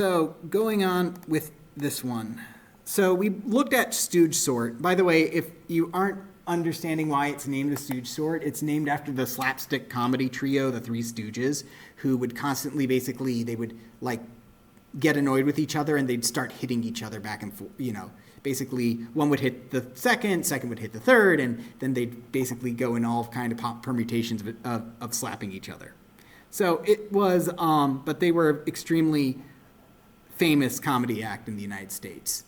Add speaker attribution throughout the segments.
Speaker 1: So going on with this one. So we looked at stooge sort. By the way, if you aren't understanding why it's named the stooge sort, it's named after the slapstick comedy trio, the Three Stooges, who would constantly they would like get annoyed with each other and they'd start hitting each other back and forth, basically one would hit the second would hit the third, and then they'd basically go in all kind of permutations of slapping each other. So it was, but they were extremely famous comedy act in the United States.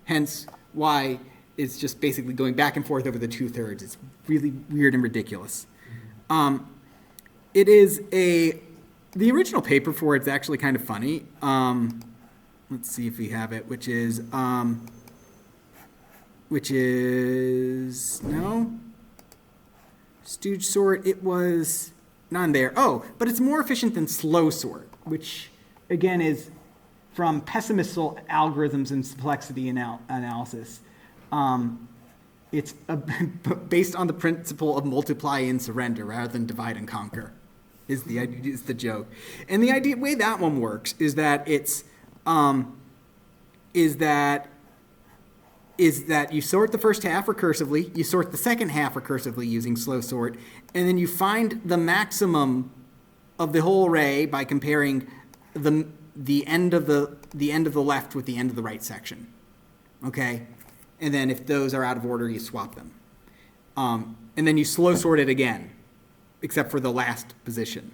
Speaker 1: Hence why it's just basically going back and forth over the 2/3. It's really weird and ridiculous. It is the original paper for it's actually kind of funny. Let's see if we have it, which is no, stooge sort. It was none there. Oh, but it's more efficient than slow sort, which again is from pessimistal algorithms and complexity analysis. It's based on the principle of multiply and surrender rather than divide and conquer. Is the joke, and the way that one works is that it's is that you sort the first half recursively, you sort the second half recursively using slow sort, and then you find the maximum of the whole array by comparing the end of the left with the end of the right section. Okay, and then if those are out of order, you swap them, and then you slow sort it again, except for the last position.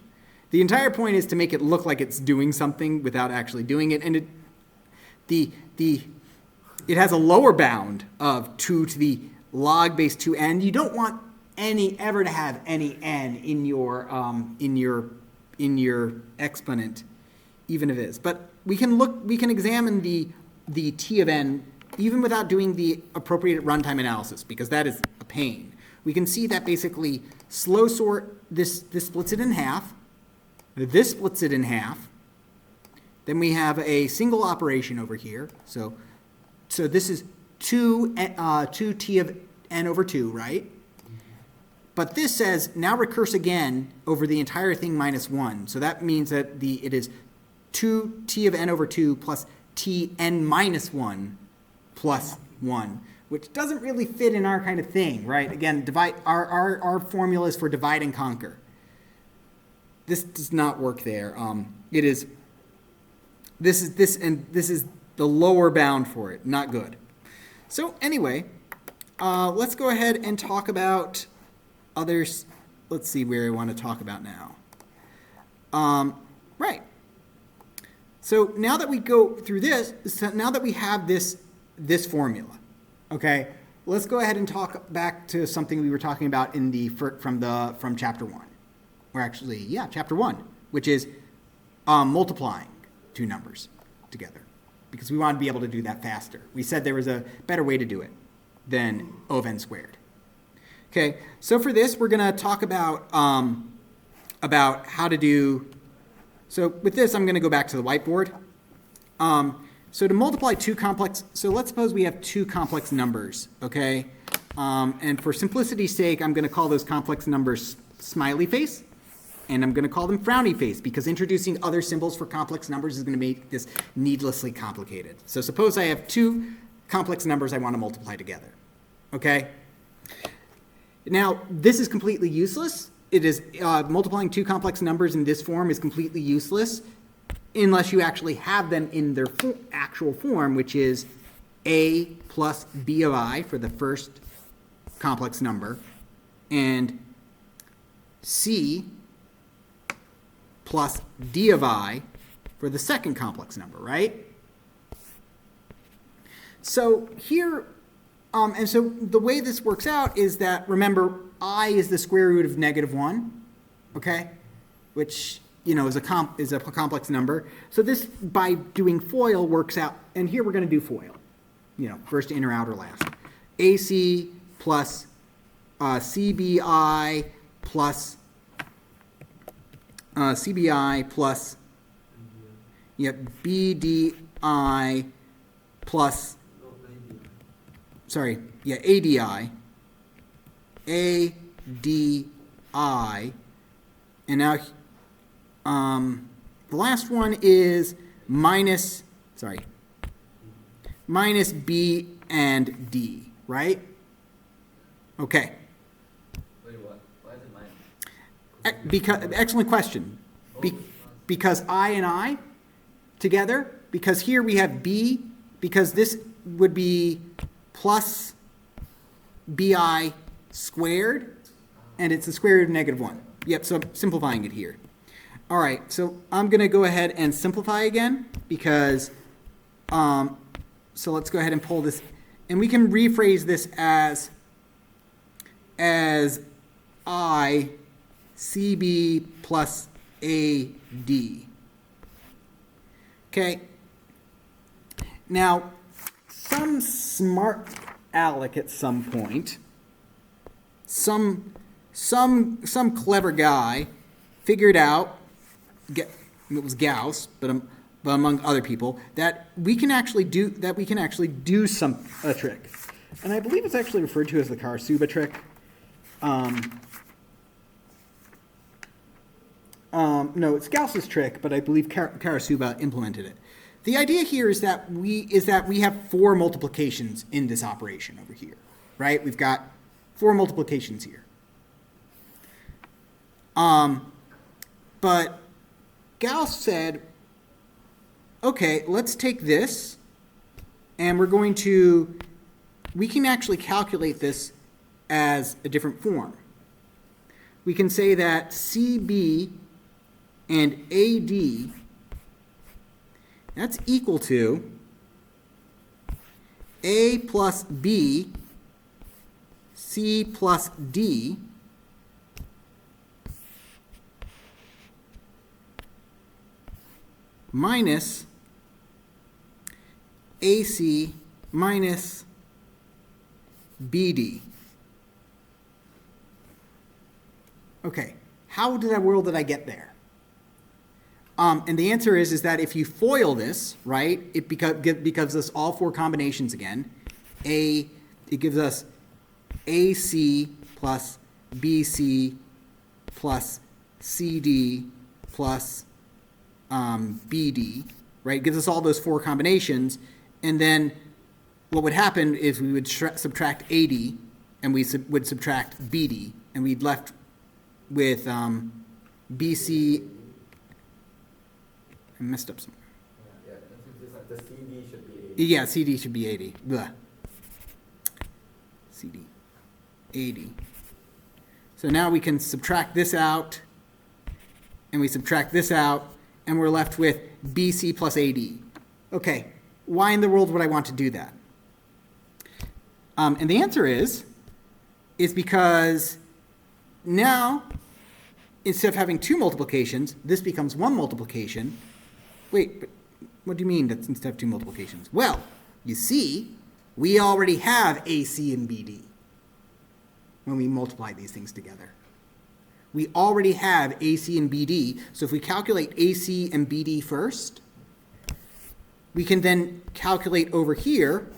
Speaker 1: The entire point is to make it look like it's doing something without actually doing it, and it has a lower bound of 2 to the log base 2n. You don't want ever to have any n in your exponent, even if it is. But we can examine the t of n even without doing the appropriate runtime analysis, because that is a pain. We can see that basically slow sort, this splits it in half, this splits it in half, then we have a single operation over here, so this is 2 t of n over 2, right? But this says now recurse again over the entire thing minus 1, so that means that it is 2 t of n over 2 plus t n minus 1 plus 1. Which doesn't really fit in our kind of thing, right? Again, our formula is for divide and conquer. This does not work there. This is the lower bound for it. Not good. So anyway, let's go ahead and talk about others. Let's see where I want to talk about now. Right. So now that we go through this, now that we have this formula. Okay, let's go ahead and talk back to something we were talking about from chapter 1. Or actually, yeah, chapter 1, which is multiplying two numbers together, because we want to be able to do that faster. We said there was a better way to do it than O of n squared. Okay, so for this, we're going to talk about how to do. So with this, I'm going to go back to the whiteboard. So to multiply so let's suppose we have two complex numbers, okay? And for simplicity's sake, I'm going to call those complex numbers smiley face, and I'm going to call them frowny face, because introducing other symbols for complex numbers is going to make this needlessly complicated. So suppose I have two complex numbers I want to multiply together, okay? Now, this is completely useless. It is multiplying two complex numbers in this form is completely useless, unless you actually have them in their actual form, which is a plus b of I for the first complex number, and c plus d of I for the second complex number, right? So here, and so the way this works out is that, remember, I is the square root of -1, okay? Which is a complex number. So this, by doing FOIL, works out. And here we're going to do FOIL. First in or out or last. AC plus CBI plus BDI plus ADI, and now The last one is minus B and D, right? Okay.
Speaker 2: Wait, what? Why is it minus?
Speaker 1: Excellent question. Because I and I together, because here we have B, because this would be plus BI squared, and it's the square root of negative 1. Yep, so I'm simplifying it here. All right, so I'm going to go ahead and simplify again because, so let's go ahead and pull this, and we can rephrase this as I CB plus AD. Okay. Now, some smart aleck at some point, some clever guy figured out, it was Gauss, but among other people, that we can actually do a trick, and I believe it's actually referred to as the Karasuba trick. No, it's Gauss's trick, but I believe Karasuba implemented it. The idea here is that we have 4 multiplications in this operation over here, right? We've got 4 multiplications here. But Gauss said, okay, let's take this, and we can actually calculate this as a different form. We can say that CB and AD, that's equal to A plus B, C plus D, minus AC minus BD. Okay, how did I get there? And the answer is that if you FOIL this, right, it gives us all 4 combinations again. It gives us AC plus BC plus CD plus BD, right? It gives us all those 4 combinations. And then what would happen is we would subtract AD, and we would subtract BD, and we'd left with BC. I messed up some.
Speaker 2: Yeah, the CD should be 80.
Speaker 1: Yeah, CD should be 80. Blah. CD 80. So now we can subtract this out, and we subtract this out, and we're left with BC plus AD. Okay, why in the world would I want to do that? And the answer is because now, instead of having 2 multiplications, this becomes 1 multiplication. Wait, but what do you mean that's instead of 2 multiplications? Well, you see, we already have AC and BD when we multiply these things together. We already have AC and BD, so if we calculate AC and BD first, we can then calculate over here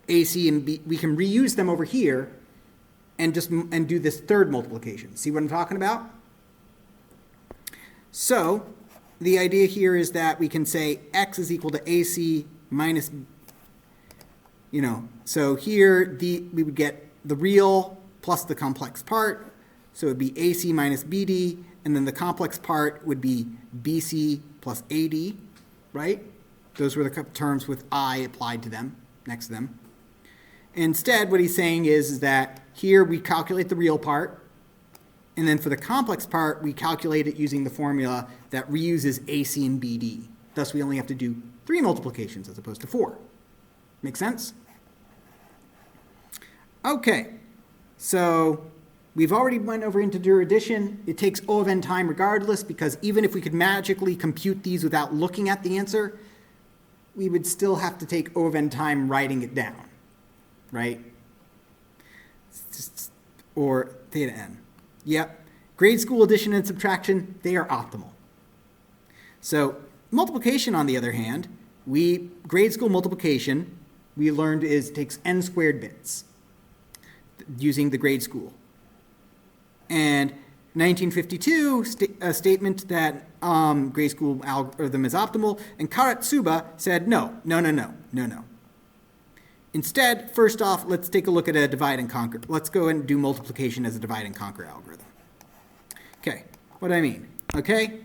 Speaker 1: AC and B. We can reuse them over here and do this 3rd multiplication. See what I'm talking about? So the idea here is that we can say x is equal to AC minus, so here we would get the real plus the complex part. So it would be AC minus BD, and then the complex part would be BC plus AD, right? Those were the terms with I applied to them, next to them. Instead, what he's saying is that here we calculate the real part, and then for the complex part, we calculate it using the formula that reuses AC and BD. Thus, we only have to do 3 multiplications as opposed to 4. Make sense? Okay, so we've already went over integer addition. It takes O of n time regardless, because even if we could magically compute these without looking at the answer, we would still have to take O of n time writing it down, right? Or theta n. Yep. Grade school addition and subtraction, they are optimal. So multiplication, on the other hand, grade school multiplication, we learned takes n squared bits using the grade school. And 1952, a statement that grade school algorithm is optimal, and Karatsuba said no. Instead, first off, let's take a look at a divide and conquer. Let's go and do multiplication as a divide and conquer algorithm. Okay, what do I mean? Okay,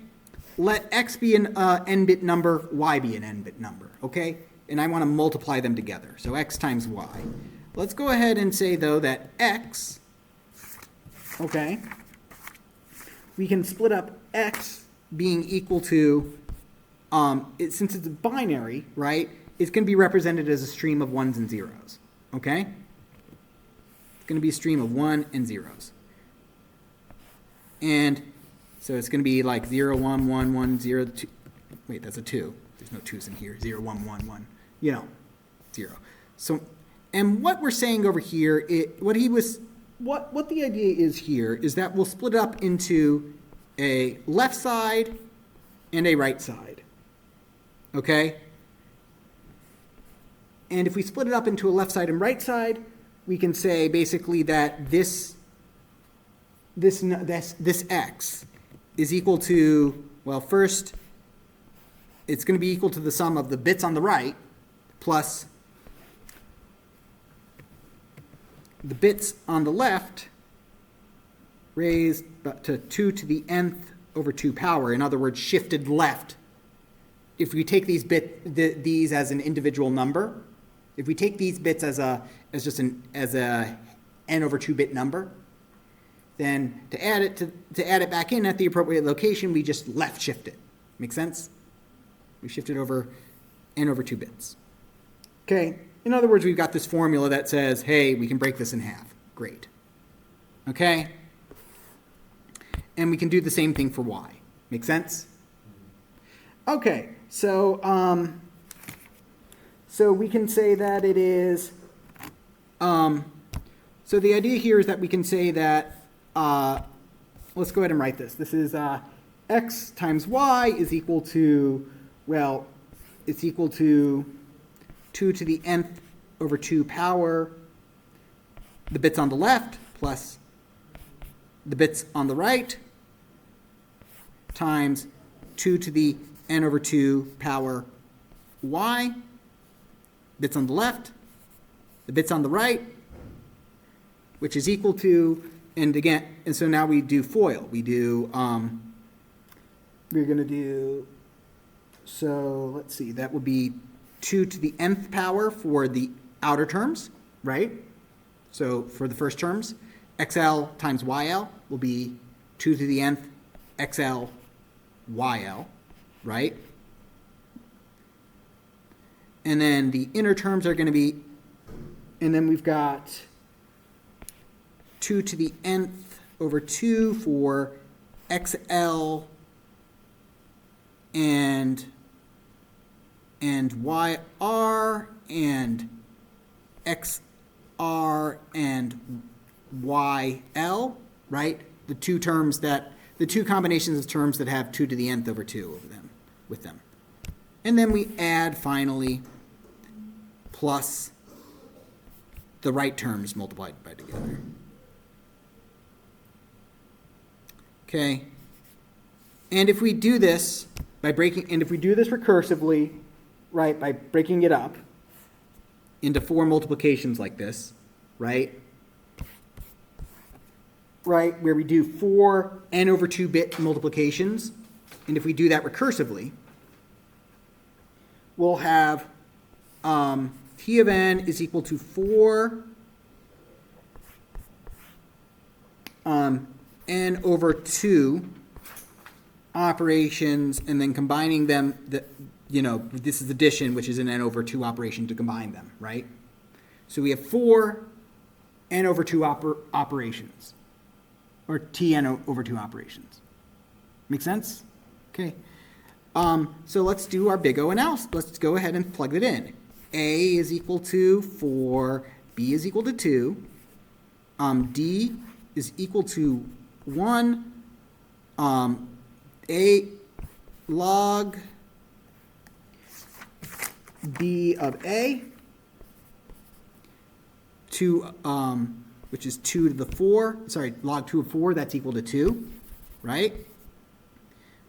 Speaker 1: let x be an n-bit number, y be an n-bit number, okay? And I want to multiply them together, so x times y. Let's go ahead and say, though, that x, okay, we can split up x being equal to, since it's a binary, right, it's going to be represented as a stream of ones and zeros, okay? It's going to be a stream of 1 and zeros. And so it's going to be like 0, 1, 1, 1, 0, 2. Wait, that's a 2. There's no 2's in here. 0, 1, 1, 1. 0. So, and what we're saying over here, what the idea is here is that we'll split up into a left side and a right side. Okay? And if we split it up into a left side and right side, we can say basically that this x is equal to, well, first, it's going to be equal to the sum of the bits on the right plus the bits on the left raised to 2 to the nth over 2 power. In other words, shifted left. If we take these these as an individual number, if we take these bits as a n over 2 bit number, then to add it back in at the appropriate location, we just left shift it. Make sense? We shift it over n over 2 bits. Okay. In other words, we've got this formula that says, hey, we can break this in half. Great. Okay? And we can do the same thing for y. Make sense? Okay, so we can say that it is, so the idea here is that we can say that, let's go ahead and write this. This is x times y is equal to, well, it's equal to 2 to the nth over 2 power, the bits on the left plus the bits on the right times 2 to the n over 2 power y, bits on the left, the bits on the right, which is equal to, and so now we do FOIL. We do, we're going to do, so let's see, that would be 2 to the nth power for the outer terms, right? So for the first terms, xl times yl will be 2 to the nth xl yl, right? And then the inner terms are going to be, and then we've got 2 to the nth over 2 for xl and yr and xr and yl, right? The two combinations of terms that have 2 to the nth over 2 over them, with them. And then we add finally plus the right terms multiplied by together. Okay. And if we do this if we do this recursively, right, by breaking it up into 4 multiplications like this, right, where we do 4 n over 2 bit multiplications, and if we do that recursively, we'll have T of n is equal to 4 n over 2 operations, and then combining them, this is addition, which is an n over 2 operation to combine them, right? So we have 4 n over 2 operations, or Tn over 2 operations. Make sense? Okay. So let's do our big O analysis. Let's go ahead and plug it in. A is equal to 4, B is equal to 2, D is equal to 1, A log B of A, which is 2 to the 4, log 2 of 4, that's equal to 2, right?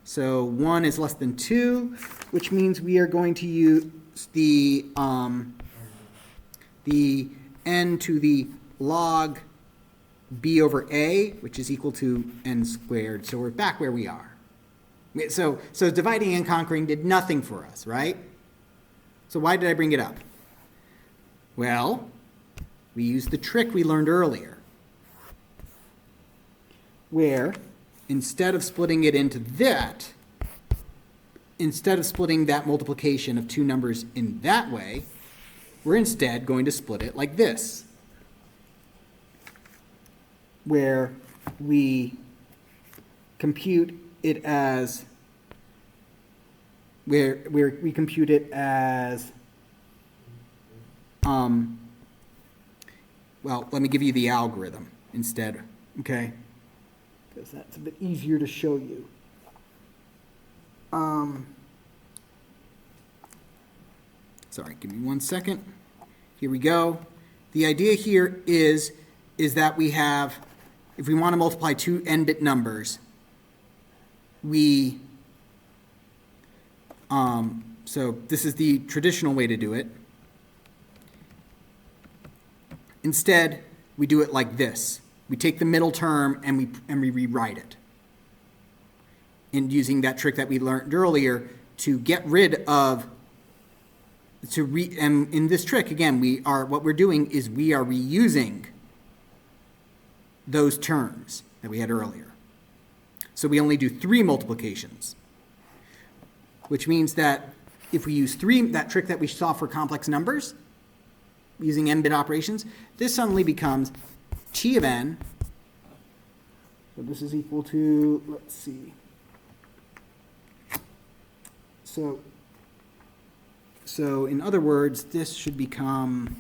Speaker 1: So 1 is less than 2, which means we are going to use the n to the log b over a, which is equal to n squared. So we're back where we are. So dividing and conquering did nothing for us, right? So why did I bring it up? Well, we used the trick we learned earlier, where instead of splitting it into that, instead of splitting that multiplication of two numbers in that way, we're instead going to split it like this, where we compute it as well, let me give you the algorithm instead, okay? Because that's a bit easier to show you. Sorry, give me 1 second. Here we go. The idea here is that we have, if we want to multiply two n-bit numbers, so this is the traditional way to do it. Instead, we do it like this. We take the middle term and we rewrite it. And using that trick that we learned earlier to get rid of, and in this trick, again, what we're doing is we are reusing those terms that we had earlier. So we only do 3 multiplications, which means that if we use that trick that we saw for complex numbers, using n-bit operations, this suddenly becomes t of n. So this is equal to, let's see. So in other words, this should become,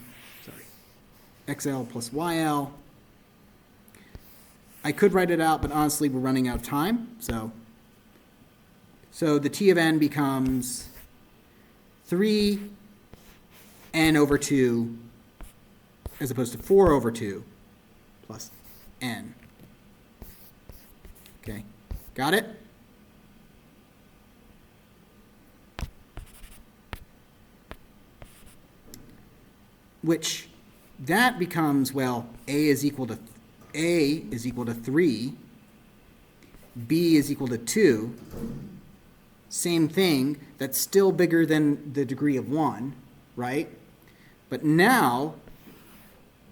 Speaker 1: xl plus yl. I could write it out, but honestly, we're running out of time. So the t of n becomes 3 n over 2 as opposed to 4 over 2 plus n. Okay, got it? Which that becomes, well, a is equal to 3, b is equal to 2. Same thing, that's still bigger than the degree of 1, right? But now,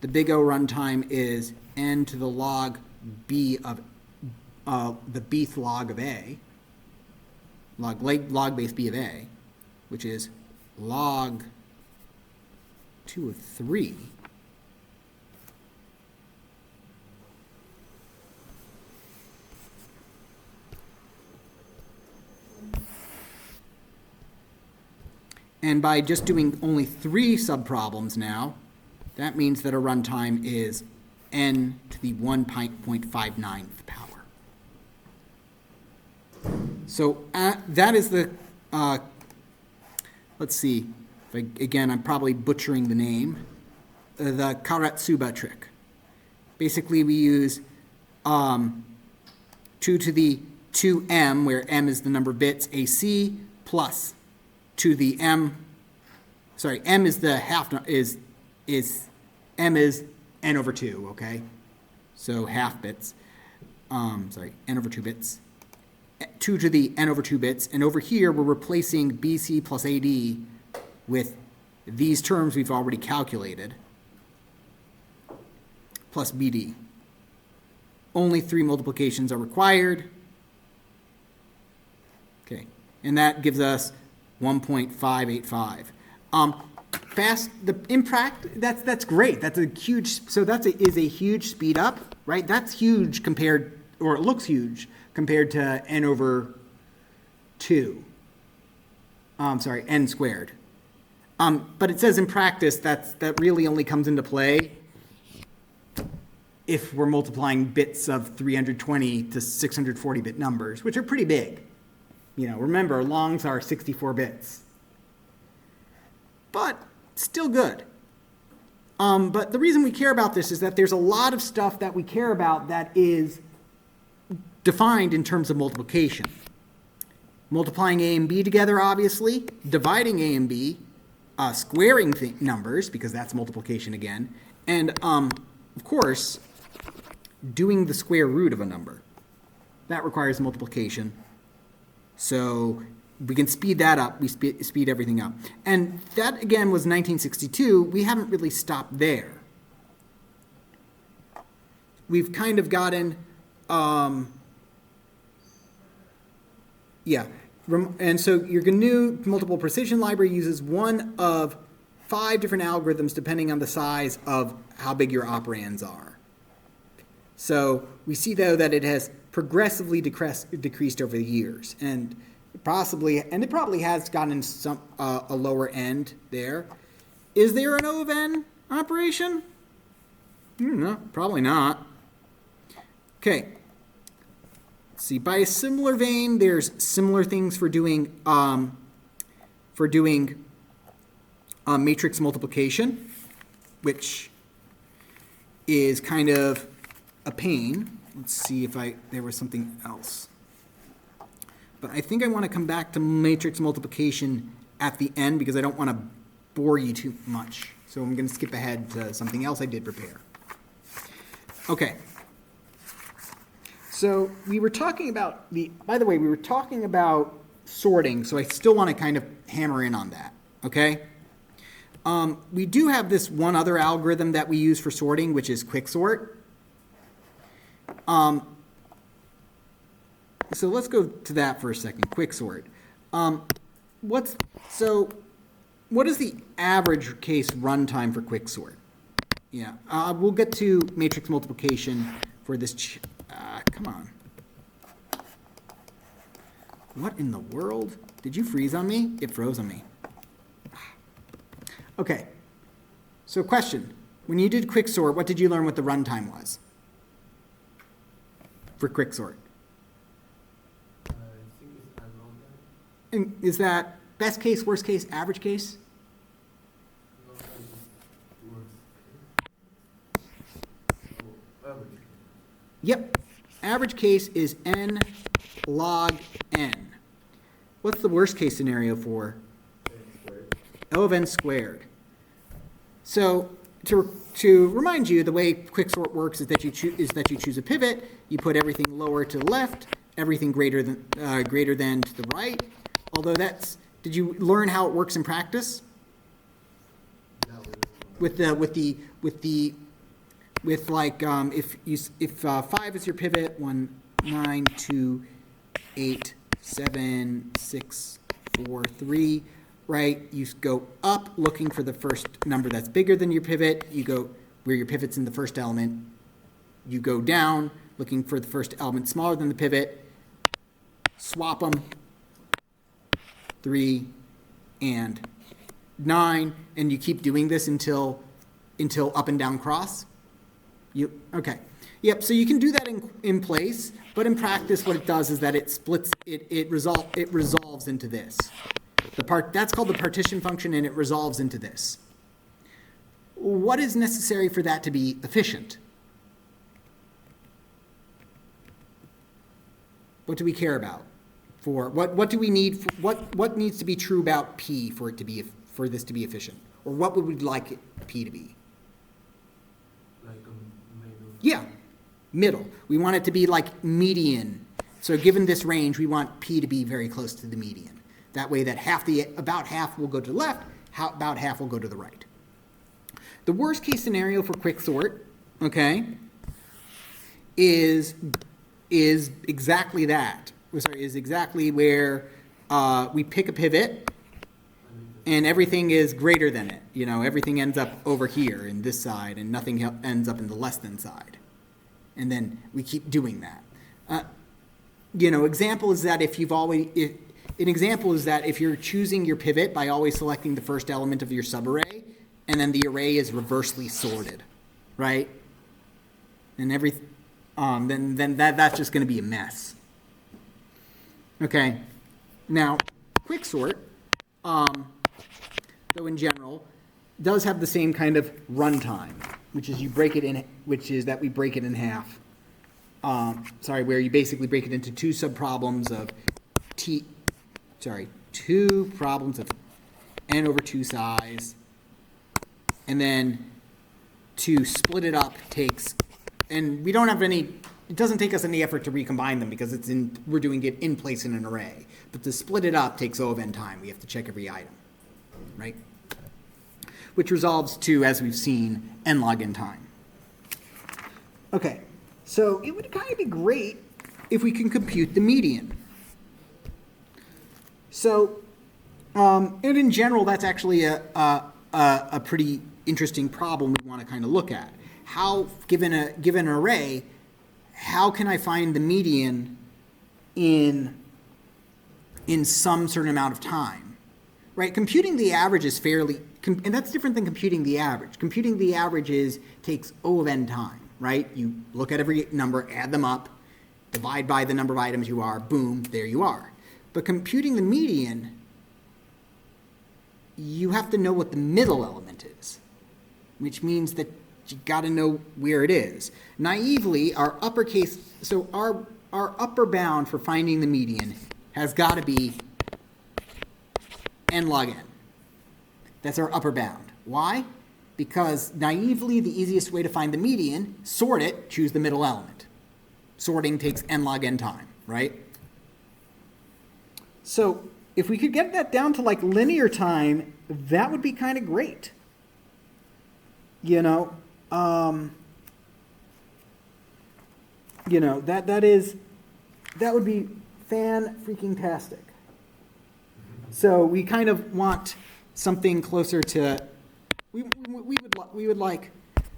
Speaker 1: the big O runtime is n to the log b of the bth log of a, log base b of a, which is log 2 of 3. And by just doing only 3 subproblems now, that means that a runtime is n to the 1.59th power. So that is the, let's see, again, I'm probably butchering the name, the Karatsuba trick. Basically, we use 2 to the 2m, where m is the number of bits, AC, plus to the m is the m is n over 2, okay? So half bits, n over 2 bits, 2 to the n over 2 bits, and over here we're replacing BC plus AD with these terms we've already calculated, plus BD. Only 3 multiplications are required. Okay, and that gives us 1.585. That's great. That's a huge. So is a huge speed up, right? That's huge compared, or it looks huge compared to n over 2. N squared. But it says in practice that really only comes into play if we're multiplying bits of 320 to 640-bit numbers, which are pretty big. You know, remember, longs are 64 bits. But still good. But the reason we care about this is that there's a lot of stuff that we care about that is defined in terms of multiplication. Multiplying A and B together, obviously, dividing A and B, squaring numbers, because that's multiplication again, and, of course, doing the square root of a number. That requires multiplication. So we can speed that up. We speed everything up. And that, again, was 1962. We haven't really stopped there. We've kind of gotten, and so your GNU multiple precision library uses one of 5 different algorithms depending on the size of how big your operands are. So we see, though, that it has progressively decreased over the years, and it probably has gotten some a lower end there. Is there an O of n operation? No, probably not. Okay. Let's see. By a similar vein, there's similar things for doing matrix multiplication, which is kind of a pain. Let's see if there was something else. But I think I want to come back to matrix multiplication at the end because I don't want to bore you too much. So I'm going to skip ahead to something else I did prepare. Okay. So we were talking about by the way, we were talking about sorting, so I still want to kind of hammer in on that, okay? We do have this one other algorithm that we use for sorting, which is quicksort. So let's go to that for a second, quicksort. What is the average case runtime for quicksort? Yeah, we'll get to matrix multiplication for this. Come on. What in the world? Did you freeze on me? It froze on me. Okay. So question. When you did quicksort, what did you learn what the runtime was for quicksort?
Speaker 2: I think it's unknown.
Speaker 1: And is that best case, worst case, average case? Yep. Average case is n log n. What's the worst case scenario for? O of n squared. So to remind you, the way quicksort works is that you choose a pivot, you put everything lower to the left, everything greater than to the right. Although did you learn how it works in practice? If 5 is your pivot, 1, 9, 2, 8, 7, 6, 4, 3, right? You go up looking for the first number that's bigger than your pivot. You go where your pivot's in the first element. You go down looking for the first element smaller than the pivot. Swap them. 3 and 9, and you keep doing this until up and down cross. Okay. Yep, so you can do that in place, but in practice what it does is that it splits, it resolves into this. That's called the partition function, and it resolves into this. What is necessary for that to be efficient? What do we care about? What do we need? What needs to be true about P for this to be efficient? Or what would we like P to be?
Speaker 2: Like a middle.
Speaker 1: Yeah, middle. We want it to be like median. So given this range, we want P to be very close to the median. That way that about half will go to the left, about half will go to the right. The worst case scenario for quicksort, okay, is exactly that. Is exactly where we pick a pivot and everything is greater than it. Everything ends up over here in this side and nothing ends up in the less than side. And then we keep doing that. Example is that if you're choosing your pivot by always selecting the first element of your subarray, and then the array is reversely sorted, right? And then that's just going to be a mess. Okay. Now, quicksort, though in general, does have the same kind of runtime, which is that we break it in half. Where you basically break it into two subproblems of two problems of n over 2 size, and then to split it up takes, and we don't have any, it doesn't take us any effort to recombine them because we're doing it in place in an array. But to split it up takes O of n time. We have to check every item, right? Which resolves to, as we've seen, n log n time. Okay, so it would kind of be great if we can compute the median. So, and in general, that's actually a pretty interesting problem we want to kind of look at. How, given an array, how can I find the median in some certain amount of time, right? Computing the average is fairly, and that's different than computing the average. Computing the average takes O of n time, right? You look at every number, add them up, divide by the number of items you are, boom, there you are. But computing the median, you have to know what the middle element is, which means that you got to know where it is. Naively, our upper bound for finding the median has got to be n log n. That's our upper bound. Why? Because naively, the easiest way to find the median, sort it, choose the middle element. Sorting takes n log n time, right? So if we could get that down to like linear time, that would be kind of great. That would be fan-freaking-tastic. So we kind of want something closer to, we would like,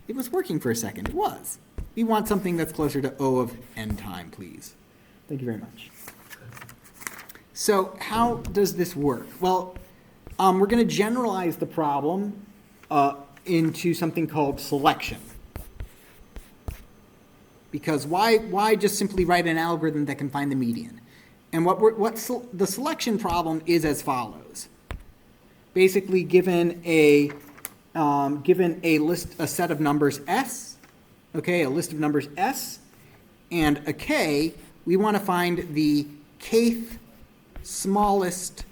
Speaker 1: it was working for a second, it was. We want something that's closer to O of n time, please. Thank you very much. So how does this work? Well, we're going to generalize the problem into something called selection. Because why just simply write an algorithm that can find the median? And the selection problem is as follows. Basically, given a set of numbers S, okay, a list of numbers S and a K, we want to find the kth smallest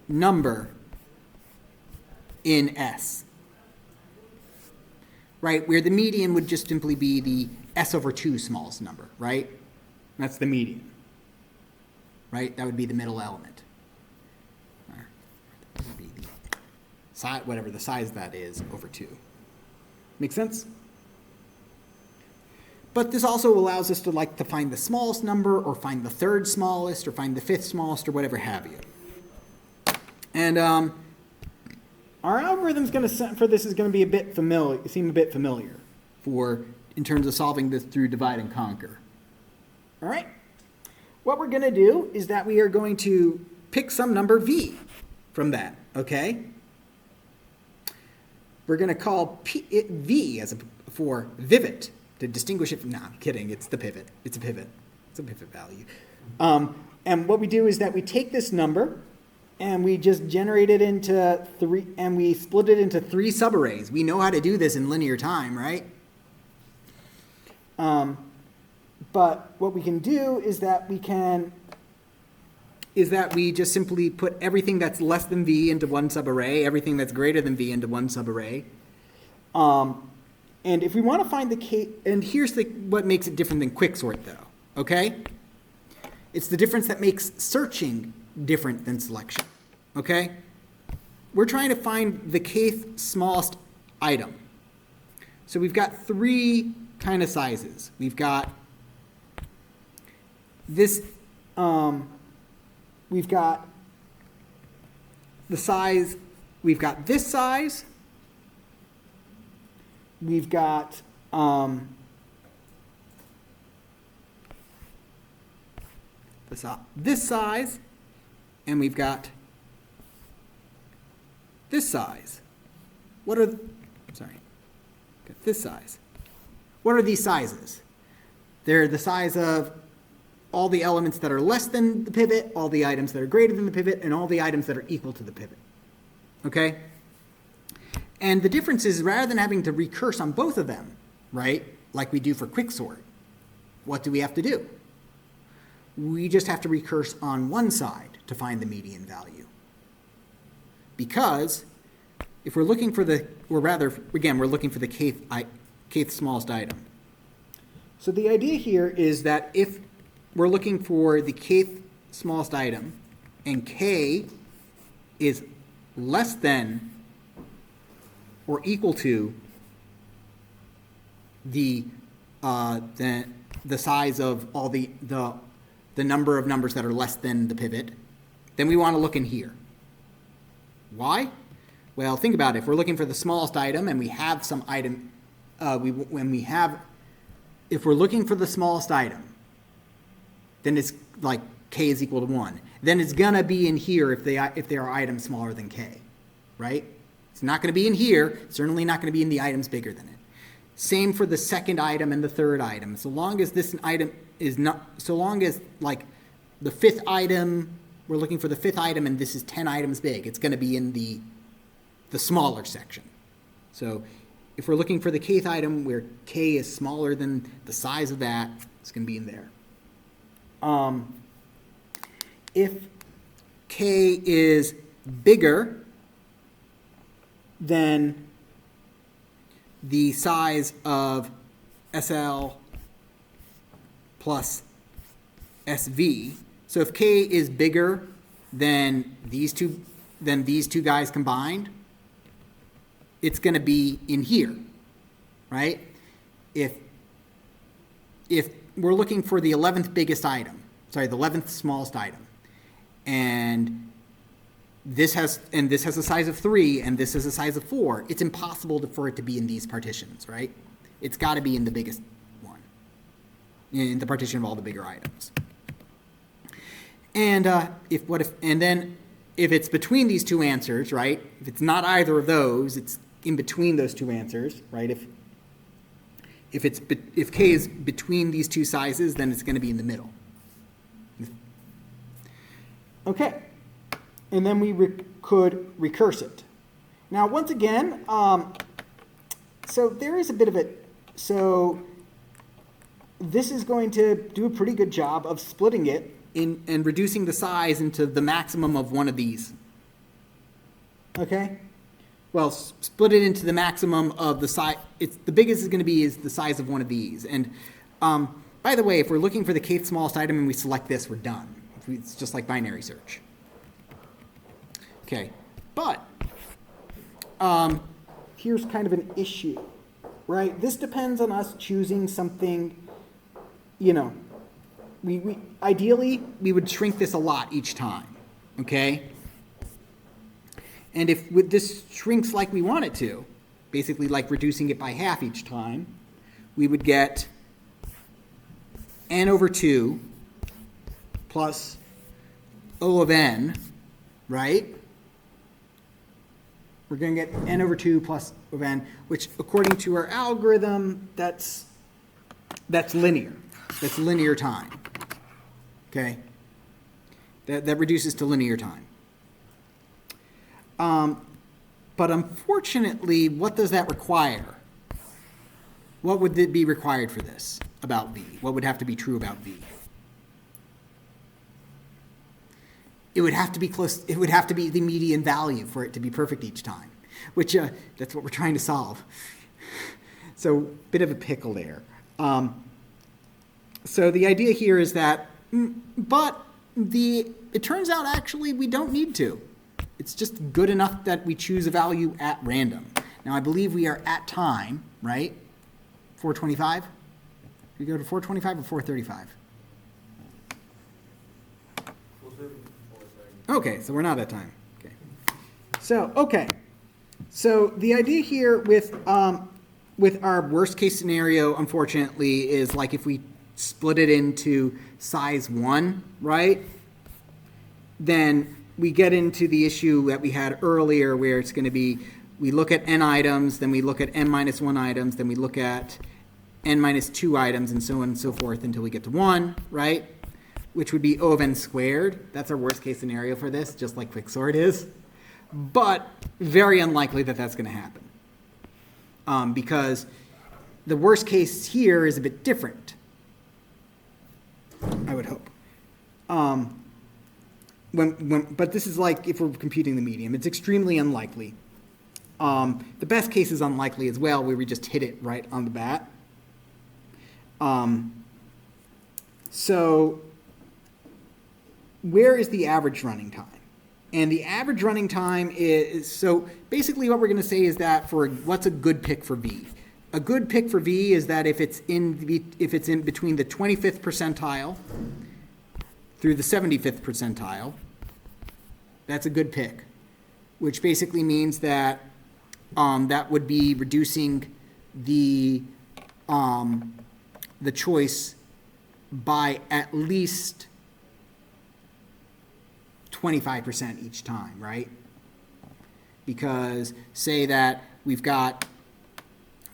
Speaker 1: number in S, right? Where the median would just simply be the S over 2 smallest number, right? That's the median, right? That would be the middle element. That would be the size, whatever the size that is, over 2. Make sense? But this also allows us to find the smallest number, or find the third smallest, or find the fifth smallest, or whatever have you. And our algorithm's for this is going to be seem a bit familiar in terms of solving this through divide and conquer. All right? What we're going to do is that we are going to pick some number v from that, okay? We're going to call it v for vivid to distinguish it from, no, I'm kidding, it's the pivot. It's a pivot. It's a pivot value. And what we do is that we take this number and we just generate it into and we split it into 3 subarrays. We know how to do this in linear time, right? But what we can do is that we just simply put everything that's less than v into one subarray, everything that's greater than v into one subarray. And if we want to find the k, and here's what makes it different than quicksort, though, okay? It's the difference that makes searching different than selection, okay? We're trying to find the kth smallest item. So we've got 3 kind of sizes. We've got this, we've got the size, we've got this size, we've got this size, and we've got this size. Got this size. What are these sizes? They're the size of all the elements that are less than the pivot, all the items that are greater than the pivot, and all the items that are equal to the pivot. okay? And the difference is rather than having to recurse on both of them, right, like we do for quicksort, what do we have to do? We just have to recurse on one side to find the median value. Because if we're looking for the, or rather, again, we're looking for the kth smallest item. So the idea here is that if we're looking for the kth smallest item and k is less than or equal to the size of all the number of numbers that are less than the pivot, then we want to look in here. Why? Well, think about it. If we're looking for the smallest item and we have some item, if we're looking for the smallest item, then it's like k is equal to 1. Then it's going to be in here if there are items smaller than k, right? It's not going to be in here. Certainly not going to be in the items bigger than it. Same for the second item and the third item. So long as this item is not, so long as like the fifth item, we're looking for the fifth item and this is 10 items big, it's going to be in the smaller section. So if we're looking for the kth item where k is smaller than the size of that, it's going to be in there. If k is bigger than the size of SL plus SV, so if k is bigger than these two guys combined, it's going to be in here, right? If we're looking for the 11th biggest item, the 11th smallest item, and this has a size of 3 and this has a size of 4, it's impossible for it to be in these partitions, right? It's got to be in the biggest one, in the partition of all the bigger items. And if it's between these two answers, right? If it's not either of those, it's in between those two answers, right? If k is between these two sizes, then it's going to be in the middle. Okay, and then we could recurse it. Now, once again, so there is a bit of it. So this is going to do a pretty good job of splitting it and reducing the size into the maximum of one of these. Okay? Well, split it into the maximum of the size. The biggest is going to be is the size of one of these. And by the way, if we're looking for the kth smallest item and we select this, we're done. It's just like binary search. Okay, but here's kind of an issue, right? This depends on us choosing something, we ideally, we would shrink this a lot each time, okay? And if this shrinks like we want it to, basically like reducing it by half each time, we would get n over 2 plus O of n, right? We're going to get n over 2 plus O of n, which according to our algorithm, that's linear. That's linear time. Okay? That reduces to linear time. But unfortunately, what does that require? What would be required for this about V? What would have to be true about V? It would have to be close. It would have to be the median value for it to be perfect each time, which that's what we're trying to solve. So, bit of a pickle there. So the idea here is that, but it turns out actually we don't need to. It's just good enough that we choose a value at random. Now I believe we are at time, right? 425? We go to 425 or 435? Okay, so we're not at time. Okay. So the idea here with our worst case scenario, unfortunately, is like if we split it into size 1, right? Then we get into the issue that we had earlier where it's going to be, we look at n items, then we look at n minus 1 items, then we look at n minus 2 items, and so on and so forth until we get to 1, right? Which would be O of n squared. That's our worst case scenario for this, just like quicksort is. but very unlikely that that's going to happen. Because the worst case here is a bit different, I would hope. But this is like if we're computing the medium, it's extremely unlikely. The best case is unlikely as well, where we just hit it right on the bat. So where is the average running time? And the average running time is, so basically what we're going to say is that for what's a good pick for V? A good pick for V is that if it's in between the 25th percentile through the 75th percentile, that's a good pick, which basically means that that would be reducing the choice by at least 25% each time, right? Because say that we've got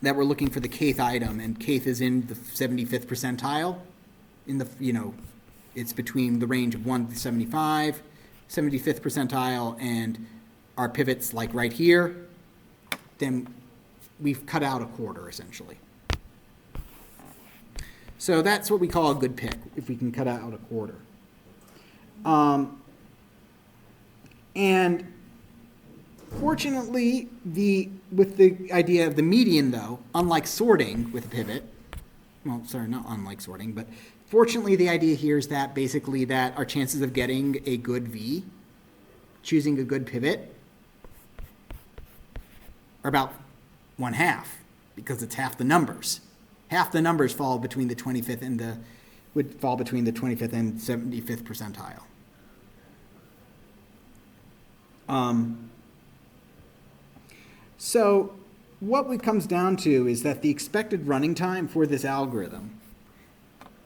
Speaker 1: that we're looking for the kth item, and kth is in the 75th percentile, in the, it's between the range of 1 to 75, 75th percentile, and our pivot's like right here, then we've cut out a quarter essentially. So that's what we call a good pick, if we can cut out a quarter. And fortunately, with the idea of the median, though, unlike sorting with a pivot, well, sorry, not unlike sorting, but fortunately the idea here is that basically that our chances of getting a good V, choosing a good pivot, are about 1/2, because it's half the numbers. Half the numbers fall between the 25th and would fall between the 25th and 75th percentile. So what it comes down to is that the expected running time for this algorithm,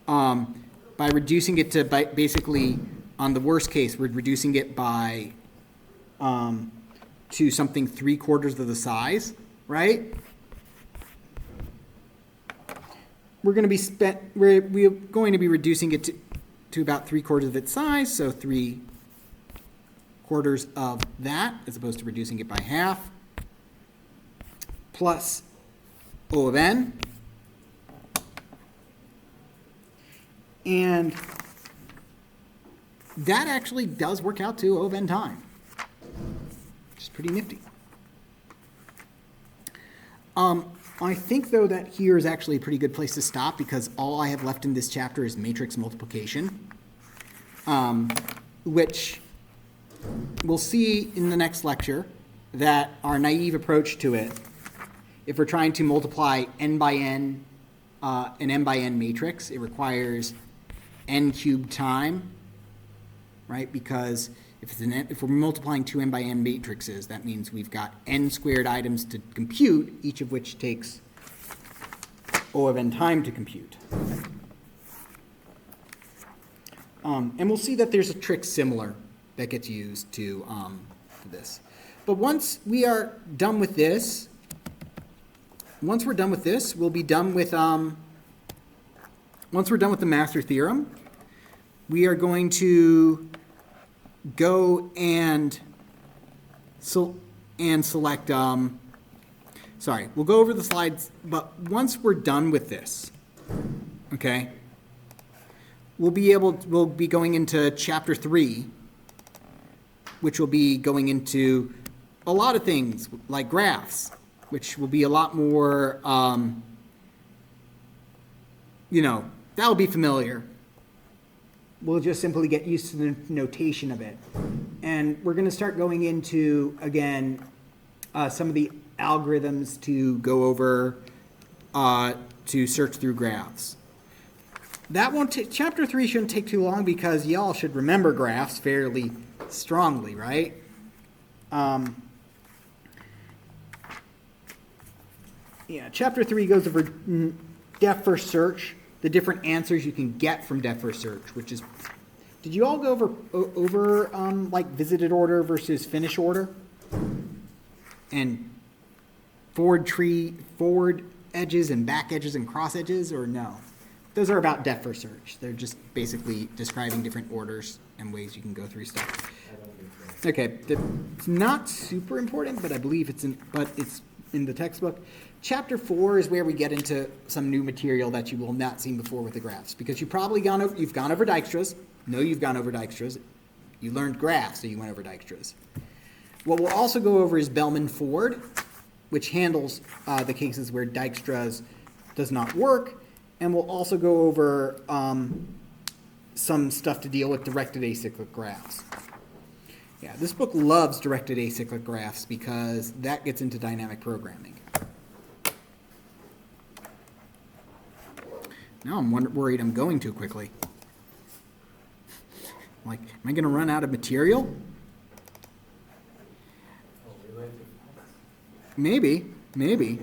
Speaker 1: by reducing it to basically, on the worst case, we're reducing it by to something 3/4 of the size, right? We're going to be reducing it to about 3/4 of its size, so 3/4 of that, as opposed to reducing it by half, plus O of n. And that actually does work out to O of n time, which is pretty nifty. I think, though, that here is actually a pretty good place to stop, because all I have left in this chapter is matrix multiplication, which we'll see in the next lecture that our naive approach to it, if we're trying to multiply n by n, an n by n matrix, it requires n cubed time, right? Because if we're multiplying two n by n matrices, that means we've got n squared items to compute, each of which takes O of n time to compute. And we'll see that there's a trick similar that gets used to this. But once we are done with this, we'll be done with, once we're done with the master theorem, we are going to go and select, sorry, we'll go over the slides, but once we're done with this, okay, we'll be going into chapter 3, which will be going into a lot of things like graphs, which will be a lot more, that'll be familiar. We'll just simply get used to the notation of it. And we're going to start going into, again, some of the algorithms to go over to search through graphs. That won't take, chapter 3 shouldn't take too long, because y'all should remember graphs fairly strongly, right? Chapter 3 goes over depth first search, the different answers you can get from depth first search, which is, did you all go over like visited order versus finish order? And forward edges and back edges and cross edges, or no? Those are about depth first search. They're just basically describing different orders and ways you can go through stuff. Okay, it's not super important, but I believe it's in the textbook. Chapter 4 is where we get into some new material that you will not seen before with the graphs, because you've gone over Dijkstra's. No, you've gone over Dijkstra's. You learned graphs, so you went over Dijkstra's. What we'll also go over is Bellman-Ford, which handles the cases where Dijkstra's does not work, and we'll also go over some stuff to deal with directed acyclic graphs. Yeah, this book loves directed acyclic graphs because that gets into dynamic programming. Now I'm worried I'm going too quickly. Like, am I going to run out of material?
Speaker 2: Oh, we went to
Speaker 1: Maybe.